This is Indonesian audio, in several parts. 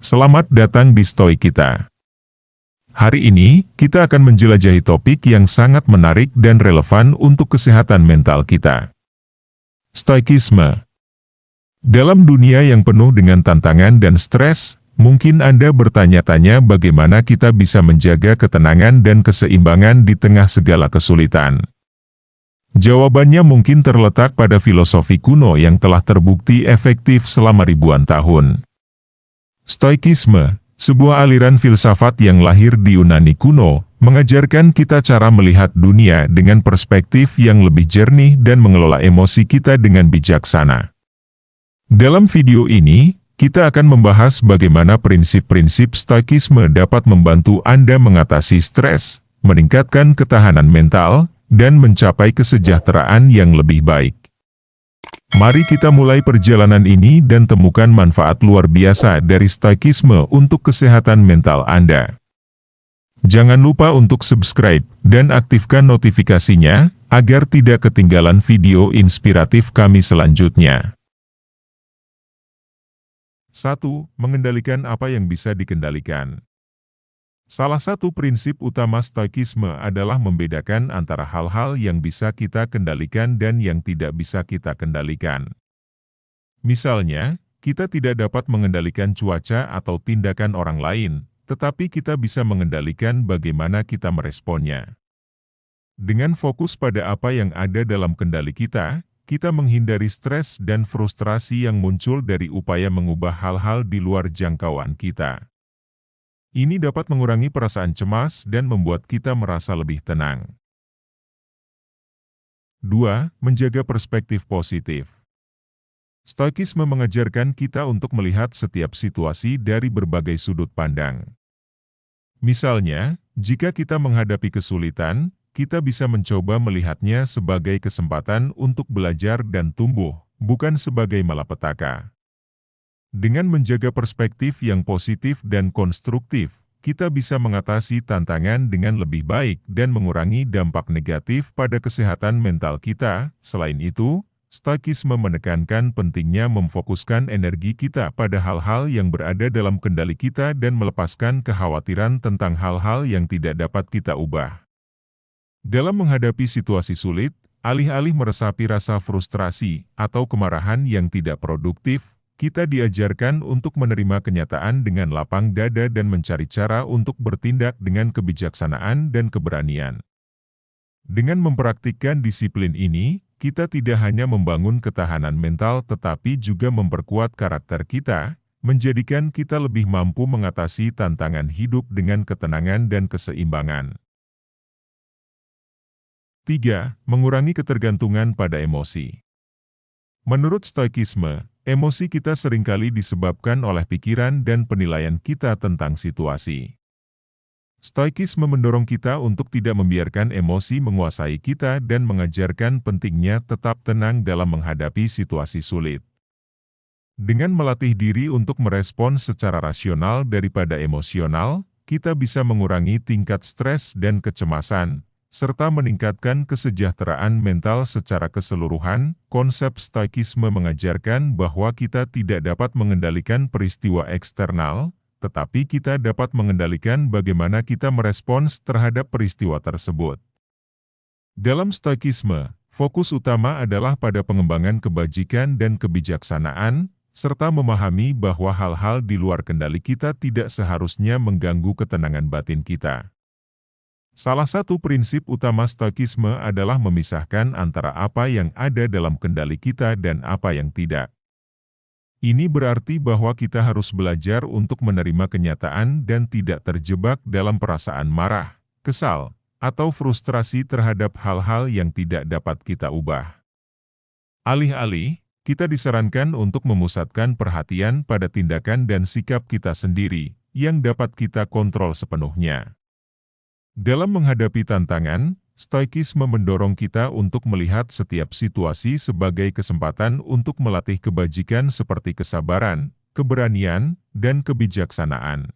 Selamat datang di Stoik kita. Hari ini, kita akan menjelajahi topik yang sangat menarik dan relevan untuk kesehatan mental kita. Stoikisme. Dalam dunia yang penuh dengan tantangan dan stres, mungkin Anda bertanya-tanya bagaimana kita bisa menjaga ketenangan dan keseimbangan di tengah segala kesulitan. Jawabannya mungkin terletak pada filosofi kuno yang telah terbukti efektif selama ribuan tahun. Stoikisme, sebuah aliran filsafat yang lahir di Yunani kuno, mengajarkan kita cara melihat dunia dengan perspektif yang lebih jernih dan mengelola emosi kita dengan bijaksana. Dalam video ini, kita akan membahas bagaimana prinsip-prinsip Stoikisme dapat membantu Anda mengatasi stres, meningkatkan ketahanan mental, dan mencapai kesejahteraan yang lebih baik. Mari kita mulai perjalanan ini dan temukan manfaat luar biasa dari Stoikisme untuk kesehatan mental Anda. Jangan lupa untuk subscribe dan aktifkan notifikasinya, agar tidak ketinggalan video inspiratif kami selanjutnya. 1. Mengendalikan apa yang bisa dikendalikan. Salah satu prinsip utama Stoikisme adalah membedakan antara hal-hal yang bisa kita kendalikan dan yang tidak bisa kita kendalikan. Misalnya, kita tidak dapat mengendalikan cuaca atau tindakan orang lain, tetapi kita bisa mengendalikan bagaimana kita meresponnya. Dengan fokus pada apa yang ada dalam kendali kita menghindari stres dan frustrasi yang muncul dari upaya mengubah hal-hal di luar jangkauan kita. Ini dapat mengurangi perasaan cemas dan membuat kita merasa lebih tenang. 2. Menjaga perspektif positif. Stoikisme mengajarkan kita untuk melihat setiap situasi dari berbagai sudut pandang. Misalnya, jika kita menghadapi kesulitan, kita bisa mencoba melihatnya sebagai kesempatan untuk belajar dan tumbuh, bukan sebagai malapetaka. Dengan menjaga perspektif yang positif dan konstruktif, kita bisa mengatasi tantangan dengan lebih baik dan mengurangi dampak negatif pada kesehatan mental kita. Selain itu, Stoikisme menekankan pentingnya memfokuskan energi kita pada hal-hal yang berada dalam kendali kita dan melepaskan kekhawatiran tentang hal-hal yang tidak dapat kita ubah. Dalam menghadapi situasi sulit, alih-alih meresapi rasa frustrasi atau kemarahan yang tidak produktif, kita diajarkan untuk menerima kenyataan dengan lapang dada dan mencari cara untuk bertindak dengan kebijaksanaan dan keberanian. Dengan mempraktikkan disiplin ini, kita tidak hanya membangun ketahanan mental tetapi juga memperkuat karakter kita, menjadikan kita lebih mampu mengatasi tantangan hidup dengan ketenangan dan keseimbangan. 3. Mengurangi ketergantungan pada emosi. Menurut Stoikisme, emosi kita seringkali disebabkan oleh pikiran dan penilaian kita tentang situasi. Stoikisme mendorong kita untuk tidak membiarkan emosi menguasai kita dan mengajarkan pentingnya tetap tenang dalam menghadapi situasi sulit. Dengan melatih diri untuk merespon secara rasional daripada emosional, kita bisa mengurangi tingkat stres dan kecemasan, serta meningkatkan kesejahteraan mental secara keseluruhan. Konsep Stoikisme mengajarkan bahwa kita tidak dapat mengendalikan peristiwa eksternal, tetapi kita dapat mengendalikan bagaimana kita merespons terhadap peristiwa tersebut. Dalam Stoikisme, fokus utama adalah pada pengembangan kebajikan dan kebijaksanaan, serta memahami bahwa hal-hal di luar kendali kita tidak seharusnya mengganggu ketenangan batin kita. Salah satu prinsip utama Stoikisme adalah memisahkan antara apa yang ada dalam kendali kita dan apa yang tidak. Ini berarti bahwa kita harus belajar untuk menerima kenyataan dan tidak terjebak dalam perasaan marah, kesal, atau frustrasi terhadap hal-hal yang tidak dapat kita ubah. Alih-alih, kita disarankan untuk memusatkan perhatian pada tindakan dan sikap kita sendiri, yang dapat kita kontrol sepenuhnya. Dalam menghadapi tantangan, Stoikisme mendorong kita untuk melihat setiap situasi sebagai kesempatan untuk melatih kebajikan seperti kesabaran, keberanian, dan kebijaksanaan.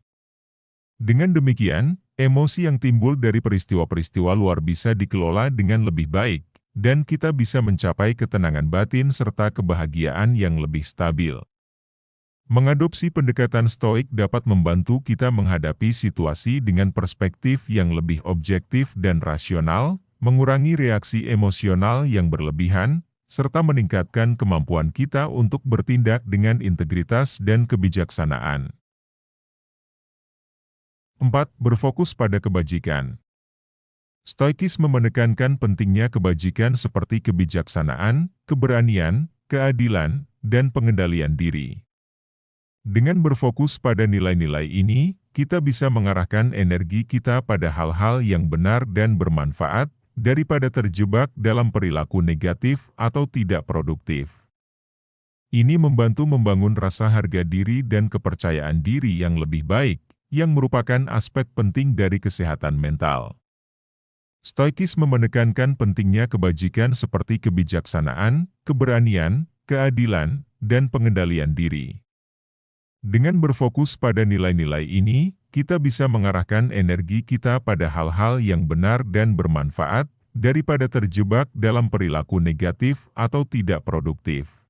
Dengan demikian, emosi yang timbul dari peristiwa-peristiwa luar bisa dikelola dengan lebih baik, dan kita bisa mencapai ketenangan batin serta kebahagiaan yang lebih stabil. Mengadopsi pendekatan stoik dapat membantu kita menghadapi situasi dengan perspektif yang lebih objektif dan rasional, mengurangi reaksi emosional yang berlebihan, serta meningkatkan kemampuan kita untuk bertindak dengan integritas dan kebijaksanaan. 4. Berfokus pada kebajikan. Stoikisme menekankan pentingnya kebajikan seperti kebijaksanaan, keberanian, keadilan, dan pengendalian diri. Dengan berfokus pada nilai-nilai ini, kita bisa mengarahkan energi kita pada hal-hal yang benar dan bermanfaat, daripada terjebak dalam perilaku negatif atau tidak produktif. Ini membantu membangun rasa harga diri dan kepercayaan diri yang lebih baik, yang merupakan aspek penting dari kesehatan mental. Stoikisme menekankan pentingnya kebajikan seperti kebijaksanaan, keberanian, keadilan, dan pengendalian diri. Dengan berfokus pada nilai-nilai ini, kita bisa mengarahkan energi kita pada hal-hal yang benar dan bermanfaat, daripada terjebak dalam perilaku negatif atau tidak produktif.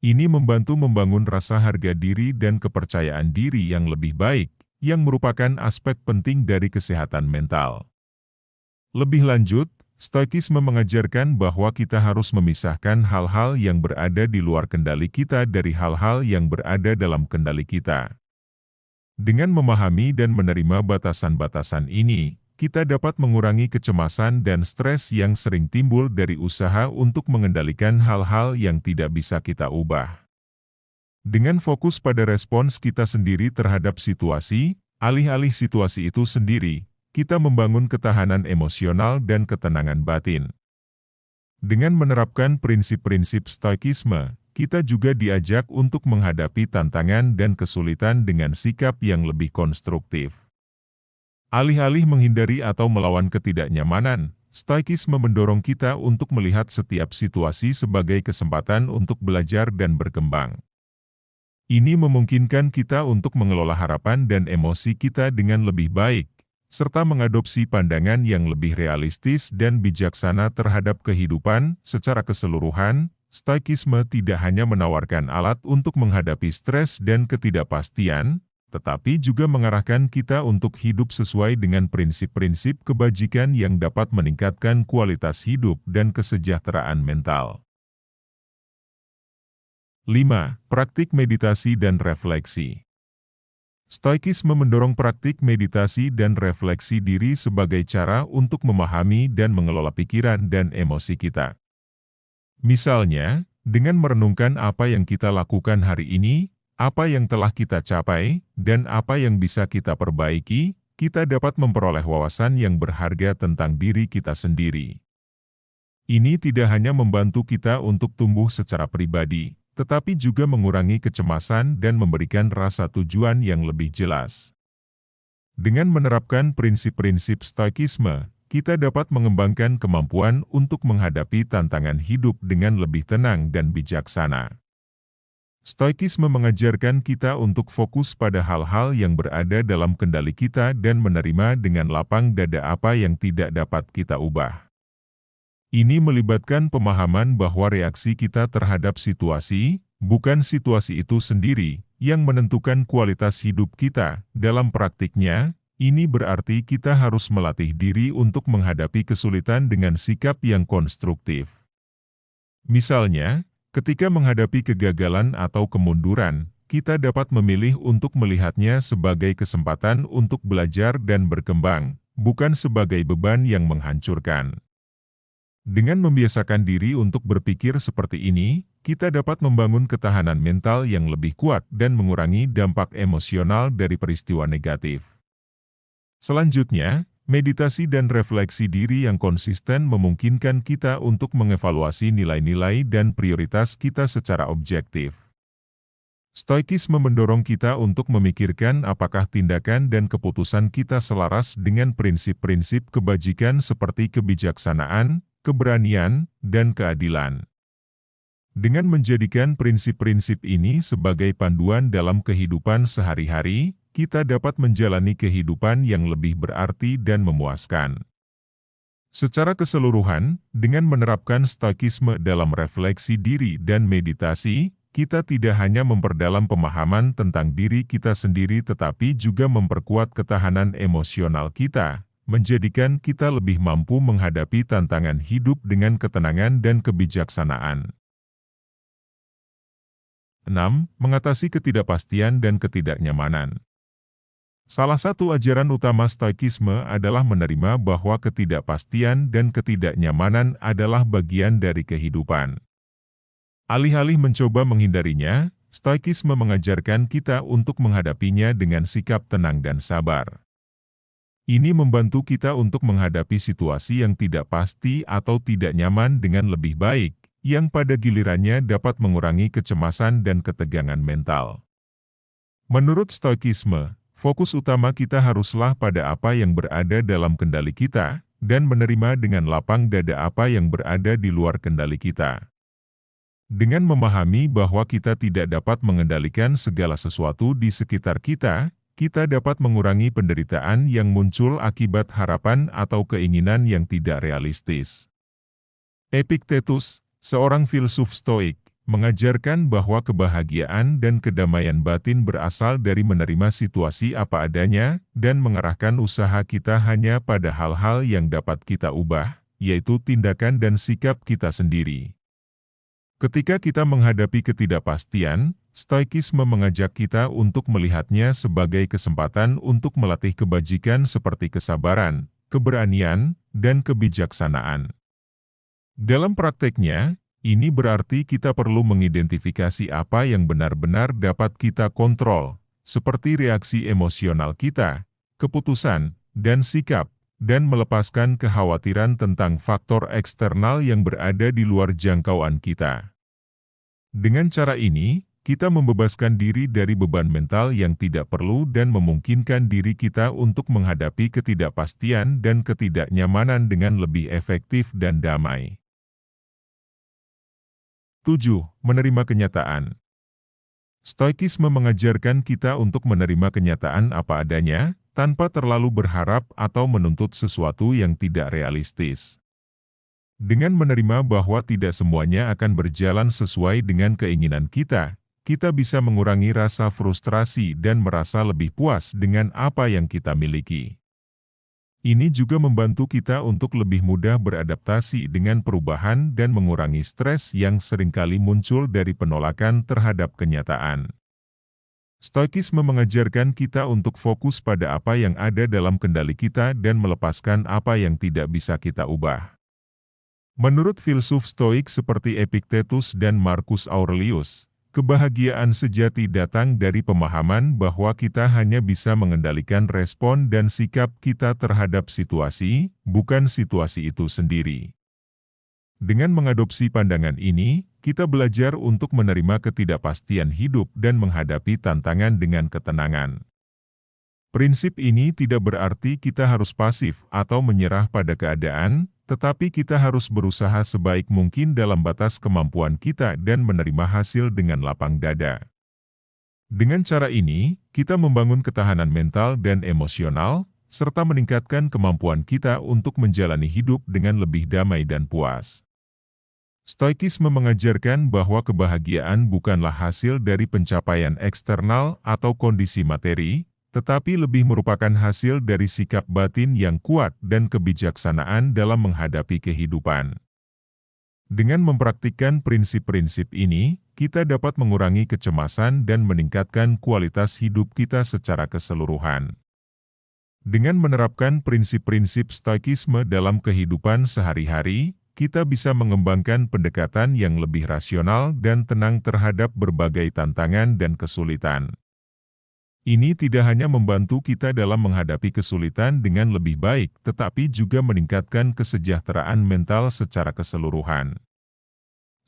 Ini membantu membangun rasa harga diri dan kepercayaan diri yang lebih baik, yang merupakan aspek penting dari kesehatan mental. Lebih lanjut, Stoikisme mengajarkan bahwa kita harus memisahkan hal-hal yang berada di luar kendali kita dari hal-hal yang berada dalam kendali kita. Dengan memahami dan menerima batasan-batasan ini, kita dapat mengurangi kecemasan dan stres yang sering timbul dari usaha untuk mengendalikan hal-hal yang tidak bisa kita ubah. Dengan fokus pada respons kita sendiri terhadap situasi, alih-alih situasi itu sendiri, kita membangun ketahanan emosional dan ketenangan batin. Dengan menerapkan prinsip-prinsip stoikisme, kita juga diajak untuk menghadapi tantangan dan kesulitan dengan sikap yang lebih konstruktif. Alih-alih menghindari atau melawan ketidaknyamanan, stoikisme mendorong kita untuk melihat setiap situasi sebagai kesempatan untuk belajar dan berkembang. Ini memungkinkan kita untuk mengelola harapan dan emosi kita dengan lebih baik, serta mengadopsi pandangan yang lebih realistis dan bijaksana terhadap kehidupan. Secara keseluruhan, stoikisme tidak hanya menawarkan alat untuk menghadapi stres dan ketidakpastian, tetapi juga mengarahkan kita untuk hidup sesuai dengan prinsip-prinsip kebajikan yang dapat meningkatkan kualitas hidup dan kesejahteraan mental. 5. Praktik meditasi dan refleksi. Stoikisme mendorong praktik meditasi dan refleksi diri sebagai cara untuk memahami dan mengelola pikiran dan emosi kita. Misalnya, dengan merenungkan apa yang kita lakukan hari ini, apa yang telah kita capai, dan apa yang bisa kita perbaiki, kita dapat memperoleh wawasan yang berharga tentang diri kita sendiri. Ini tidak hanya membantu kita untuk tumbuh secara pribadi, tetapi juga mengurangi kecemasan dan memberikan rasa tujuan yang lebih jelas. Dengan menerapkan prinsip-prinsip stoikisme, kita dapat mengembangkan kemampuan untuk menghadapi tantangan hidup dengan lebih tenang dan bijaksana. Stoikisme mengajarkan kita untuk fokus pada hal-hal yang berada dalam kendali kita dan menerima dengan lapang dada apa yang tidak dapat kita ubah. Ini melibatkan pemahaman bahwa reaksi kita terhadap situasi, bukan situasi itu sendiri, yang menentukan kualitas hidup kita. Dalam praktiknya, ini berarti kita harus melatih diri untuk menghadapi kesulitan dengan sikap yang konstruktif. Misalnya, ketika menghadapi kegagalan atau kemunduran, kita dapat memilih untuk melihatnya sebagai kesempatan untuk belajar dan berkembang, bukan sebagai beban yang menghancurkan. Dengan membiasakan diri untuk berpikir seperti ini, kita dapat membangun ketahanan mental yang lebih kuat dan mengurangi dampak emosional dari peristiwa negatif. Selanjutnya, meditasi dan refleksi diri yang konsisten memungkinkan kita untuk mengevaluasi nilai-nilai dan prioritas kita secara objektif. Stoikisme mendorong kita untuk memikirkan apakah tindakan dan keputusan kita selaras dengan prinsip-prinsip kebajikan seperti kebijaksanaan, keberanian, dan keadilan. Dengan menjadikan prinsip-prinsip ini sebagai panduan dalam kehidupan sehari-hari, kita dapat menjalani kehidupan yang lebih berarti dan memuaskan. Secara keseluruhan, dengan menerapkan stoikisme dalam refleksi diri dan meditasi, kita tidak hanya memperdalam pemahaman tentang diri kita sendiri tetapi juga memperkuat ketahanan emosional kita, menjadikan kita lebih mampu menghadapi tantangan hidup dengan ketenangan dan kebijaksanaan. 6. Mengatasi ketidakpastian dan ketidaknyamanan. Salah satu ajaran utama Stoikisme adalah menerima bahwa ketidakpastian dan ketidaknyamanan adalah bagian dari kehidupan. Alih-alih mencoba menghindarinya, Stoikisme mengajarkan kita untuk menghadapinya dengan sikap tenang dan sabar. Ini membantu kita untuk menghadapi situasi yang tidak pasti atau tidak nyaman dengan lebih baik, yang pada gilirannya dapat mengurangi kecemasan dan ketegangan mental. Menurut Stoikisme, fokus utama kita haruslah pada apa yang berada dalam kendali kita, dan menerima dengan lapang dada apa yang berada di luar kendali kita. Dengan memahami bahwa kita tidak dapat mengendalikan segala sesuatu di sekitar kita, kita dapat mengurangi penderitaan yang muncul akibat harapan atau keinginan yang tidak realistis. Epictetus, seorang filsuf Stoik, mengajarkan bahwa kebahagiaan dan kedamaian batin berasal dari menerima situasi apa adanya dan mengarahkan usaha kita hanya pada hal-hal yang dapat kita ubah, yaitu tindakan dan sikap kita sendiri. Ketika kita menghadapi ketidakpastian, Stoikisme mengajak kita untuk melihatnya sebagai kesempatan untuk melatih kebajikan seperti kesabaran, keberanian, dan kebijaksanaan. Dalam prakteknya, ini berarti kita perlu mengidentifikasi apa yang benar-benar dapat kita kontrol, seperti reaksi emosional kita, keputusan, dan sikap, dan melepaskan kekhawatiran tentang faktor eksternal yang berada di luar jangkauan kita. Dengan cara ini, kita membebaskan diri dari beban mental yang tidak perlu dan memungkinkan diri kita untuk menghadapi ketidakpastian dan ketidaknyamanan dengan lebih efektif dan damai. 7. Menerima kenyataan. Stoikisme mengajarkan kita untuk menerima kenyataan apa adanya, tanpa terlalu berharap atau menuntut sesuatu yang tidak realistis. Dengan menerima bahwa tidak semuanya akan berjalan sesuai dengan keinginan kita bisa mengurangi rasa frustrasi dan merasa lebih puas dengan apa yang kita miliki. Ini juga membantu kita untuk lebih mudah beradaptasi dengan perubahan dan mengurangi stres yang seringkali muncul dari penolakan terhadap kenyataan. Stoikisme mengajarkan kita untuk fokus pada apa yang ada dalam kendali kita dan melepaskan apa yang tidak bisa kita ubah. Menurut filsuf Stoik seperti Epictetus dan Marcus Aurelius, kebahagiaan sejati datang dari pemahaman bahwa kita hanya bisa mengendalikan respon dan sikap kita terhadap situasi, bukan situasi itu sendiri. Dengan mengadopsi pandangan ini, kita belajar untuk menerima ketidakpastian hidup dan menghadapi tantangan dengan ketenangan. Prinsip ini tidak berarti kita harus pasif atau menyerah pada keadaan, tetapi kita harus berusaha sebaik mungkin dalam batas kemampuan kita dan menerima hasil dengan lapang dada. Dengan cara ini, kita membangun ketahanan mental dan emosional, serta meningkatkan kemampuan kita untuk menjalani hidup dengan lebih damai dan puas. Stoikisme mengajarkan bahwa kebahagiaan bukanlah hasil dari pencapaian eksternal atau kondisi materi, tetapi lebih merupakan hasil dari sikap batin yang kuat dan kebijaksanaan dalam menghadapi kehidupan. Dengan mempraktikkan prinsip-prinsip ini, kita dapat mengurangi kecemasan dan meningkatkan kualitas hidup kita secara keseluruhan. Dengan menerapkan prinsip-prinsip Stoikisme dalam kehidupan sehari-hari, kita bisa mengembangkan pendekatan yang lebih rasional dan tenang terhadap berbagai tantangan dan kesulitan. Ini tidak hanya membantu kita dalam menghadapi kesulitan dengan lebih baik, tetapi juga meningkatkan kesejahteraan mental secara keseluruhan.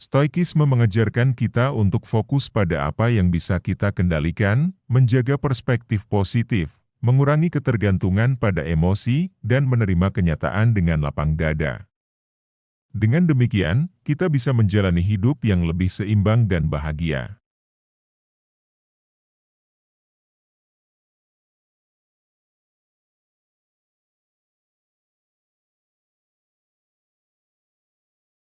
Stoikisme mengajarkan kita untuk fokus pada apa yang bisa kita kendalikan, menjaga perspektif positif, mengurangi ketergantungan pada emosi, dan menerima kenyataan dengan lapang dada. Dengan demikian, kita bisa menjalani hidup yang lebih seimbang dan bahagia.